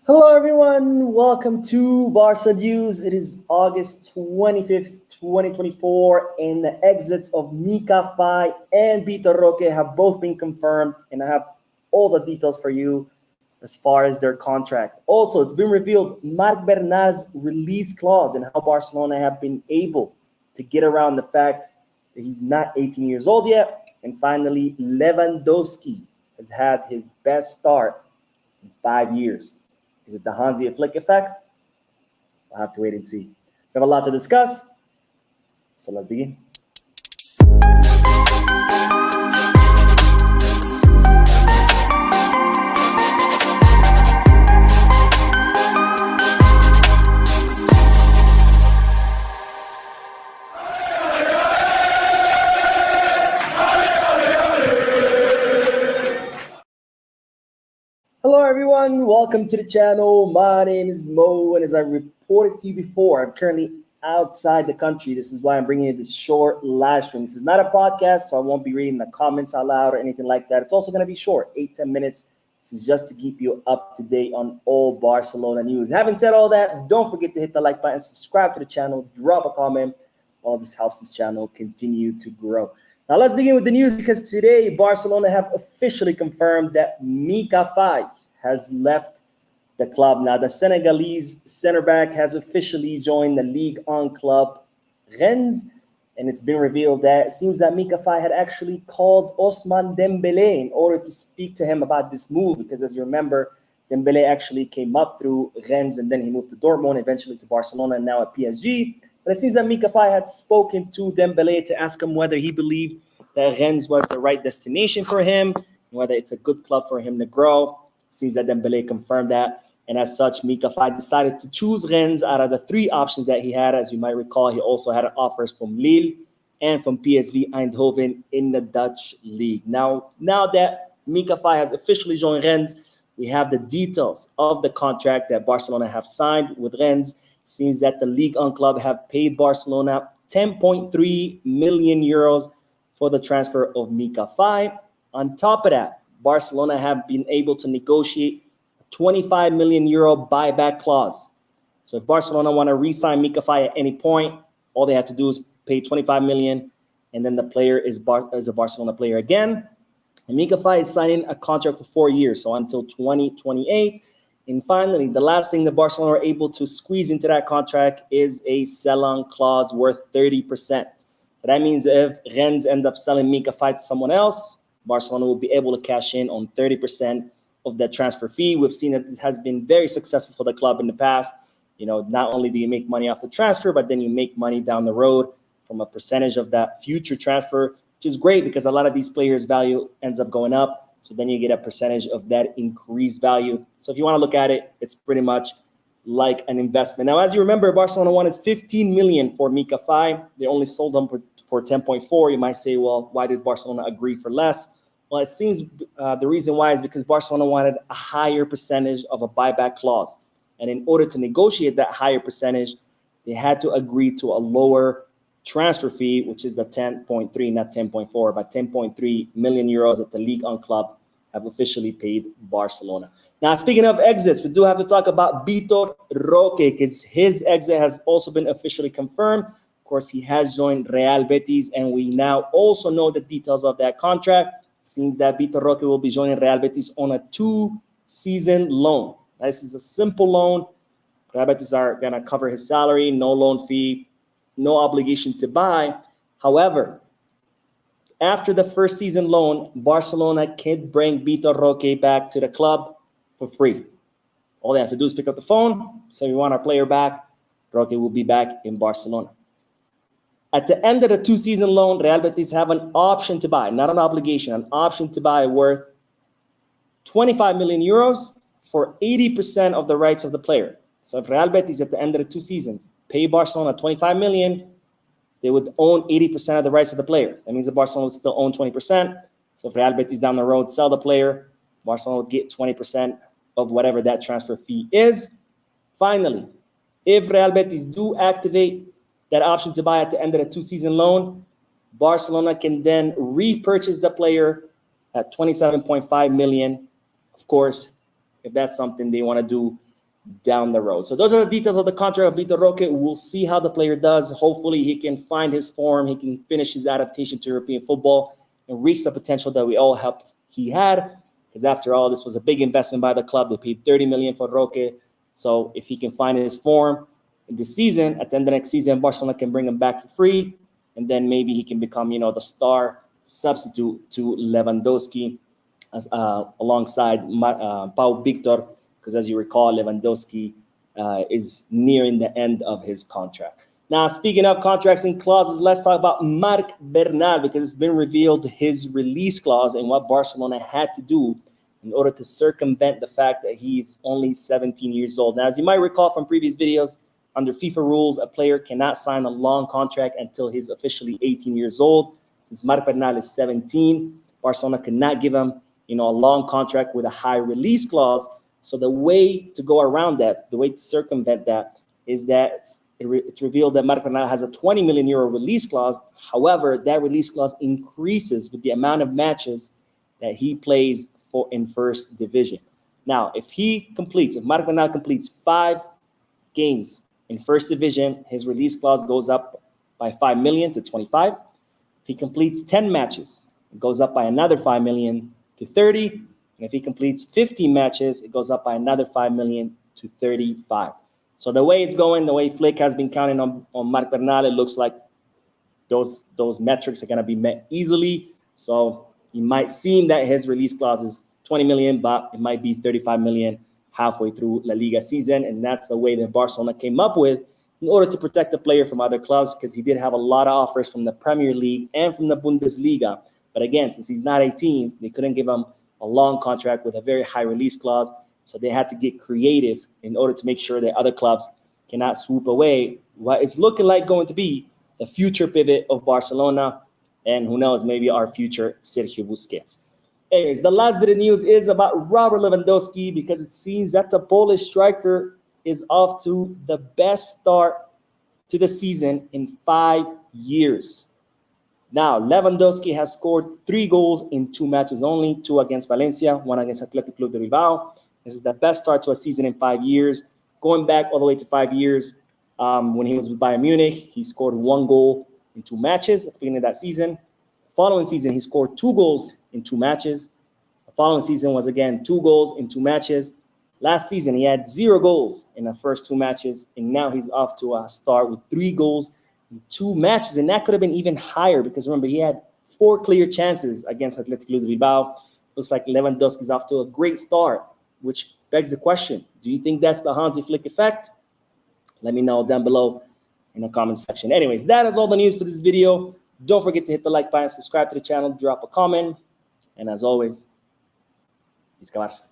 Hello, everyone. Welcome to Barca News. It is August 25th, 2024, and the exits of Mika Faye and Vitor Roque have both been confirmed, and I have all the details for you as far as their contract. Also, it's been revealed Marc Bernal's release clause and how Barcelona have been able to get around the fact that he's not 18 years old yet. And finally, Lewandowski has had his best start in 5 years. Is it the Hansi Flick effect? We'll have to wait and see. We have a lot to discuss, so let's begin. Hello, everyone. Welcome to the channel. My name is Mo, and as I reported to you before, I'm currently outside the country. This is why I'm bringing you this short live stream. This is not a podcast, so I won't be reading the comments out loud or anything like that. It's also going to be short, 8-10 minutes. This is just to keep you up to date on all Barcelona news. Having said all that, don't forget to hit the like button, subscribe to the channel, drop a comment. All this helps this channel continue to grow. Now let's begin with the news, because today Barcelona have officially confirmed that Mika Faye has left the club. Now the Senegalese center back has officially joined the Ligue 1 club Rennes, and it's been revealed that it seems that Mika Faye had actually called Ousmane Dembélé in order to speak to him about this move, because as you remember, Dembélé actually came up through Rennes and then he moved to Dortmund, eventually to Barcelona, and now at PSG. But it seems that Mika Faye had spoken to Dembélé to ask him whether he believed that Rennes was the right destination for him, whether it's a good club for him to grow. It seems that Dembélé confirmed that. And as such, Mika Faye decided to choose Rennes out of the three options that he had. As you might recall, he also had offers from Lille and from PSV Eindhoven in the Dutch league. Now that Mika Faye has officially joined Rennes, we have the details of the contract that Barcelona have signed with Rennes. It seems that the Ligue 1 club have paid Barcelona 10.3 million euros for the transfer of Mika Faye. On top of that, Barcelona have been able to negotiate a 25 million euro buyback clause. So if Barcelona want to re-sign Mika Faye at any point, all they have to do is pay 25 million, and then the player is a Barcelona player again. And Mika Faye is signing a contract for 4 years, so until 2028. And finally, the last thing that Barcelona are able to squeeze into that contract is a sell-on clause worth 30%. So that means if Rennes end up selling Mika Faye to someone else, Barcelona will be able to cash in on 30% of that transfer fee. We've seen that this has been very successful for the club in the past. You know, not only do you make money off the transfer, but then you make money down the road from a percentage of that future transfer, which is great because a lot of these players' value ends up going up. So then you get a percentage of that increased value. So if you want to look at it, it's pretty much like an investment. Now, as you remember, Barcelona wanted 15 million for Mika Faye. They only sold him for 10.4. You might say, well, why did Barcelona agree for less? Well, it seems the reason why is because Barcelona wanted a higher percentage of a buyback clause. And in order to negotiate that higher percentage, they had to agree to a lower transfer fee, which is the 10.3, not 10.4, but 10.3 million euros that the Ligue 1 club have officially paid Barcelona. Now, speaking of exits, we do have to talk about Vitor Roque, because his exit has also been officially confirmed. Of course, he has joined Real Betis, and we now also know the details of that contract. It seems that Vitor Roque will be joining Real Betis on a 2-season loan. This is a simple loan. Real Betis are going to cover his salary, no loan fee, no obligation to buy. However, after the first season loan, Barcelona can bring Vitor Roque back to the club for free. All they have to do is pick up the phone, say we want our player back. Roque will be back in Barcelona. At the end of the 2-season loan, Real Betis have an option to buy, not an obligation, an option to buy worth 25 million euros for 80% of the rights of the player. So if Real Betis at the end of the 2 seasons pay Barcelona 25 million, they would own 80% of the rights of the player. That means that Barcelona would still own 20%. So if Real Betis down the road sell the player, Barcelona would get 20% of whatever that transfer fee is. Finally, if Real Betis do activate that option to buy at the end of the 2-season loan, Barcelona can then repurchase the player at 27.5 million. Of course, if that's something they want to do down the road. So those are the details of the contract of Vitor Roque. We'll see how the player does. Hopefully he can find his form. He can finish his adaptation to European football and reach the potential that we all hoped he had. Because after all, this was a big investment by the club. They paid 30 million for Roque. So if he can find his form in this season, at the end of the next season, Barcelona can bring him back for free. And then maybe he can become, the star substitute to Lewandowski alongside Pau Victor. Because as you recall, Lewandowski is nearing the end of his contract. Now, speaking of contracts and clauses, let's talk about Marc Bernal, because it's been revealed his release clause and what Barcelona had to do in order to circumvent the fact that he's only 17 years old. Now, as you might recall from previous videos, under FIFA rules, a player cannot sign a long contract until he's officially 18 years old. Since Marc Bernal is 17, Barcelona could not give him, a long contract with a high release clause. So the way to go around that, the way to circumvent that, is that it's revealed that Marc Bernal has a 20 million euro release clause. However, that release clause increases with the amount of matches that he plays for in first division. Now, if Marc Bernal completes 5 games in first division, his release clause goes up by 5 million to 25. If he completes 10 matches, it goes up by another 5 million to 30. And if he completes 15 matches, it goes up by another 5 million to 35. So the way it's going, the way Flick has been counting on Marc Bernal, it looks like those metrics are going to be met easily. So it might seem that his release clause is 20 million, but it might be 35 million halfway through La Liga season. And that's the way that Barcelona came up with in order to protect the player from other clubs, because he did have a lot of offers from the Premier League and from the Bundesliga. But again, since he's not 18, they couldn't give him a long contract with a very high release clause. So they had to get creative in order to make sure that other clubs cannot swoop away what it's looking like going to be the future pivot of Barcelona. And who knows, maybe our future Sergio Busquets. Anyways, the last bit of news is about Robert Lewandowski, because it seems that the Polish striker is off to the best start to the season in 5 years. Now, Lewandowski has scored 3 goals in 2 matches only, 2 against Valencia, 1 against Athletic Club de Bilbao. This is the best start to a season in 5 years. Going back all the way to 5 years, when he was with Bayern Munich, he scored 1 goal in 2 matches at the beginning of that season. Following season, he scored 2 goals in 2 matches. The following season was again 2 goals in 2 matches. Last season, he had 0 goals in the first 2 matches, and now he's off to a start with 3 goals in 2 matches, and that could have been even higher because remember, he had 4 clear chances against Athletic Club de Bilbao. Looks like Lewandowski's off to a great start, which begs the question, do you think that's the Hansi Flick effect? Let me know down below in the comment section. Anyways, that is all the news for this video. Don't forget to hit the like button, subscribe to the channel, drop a comment, and as always, Visca Barça.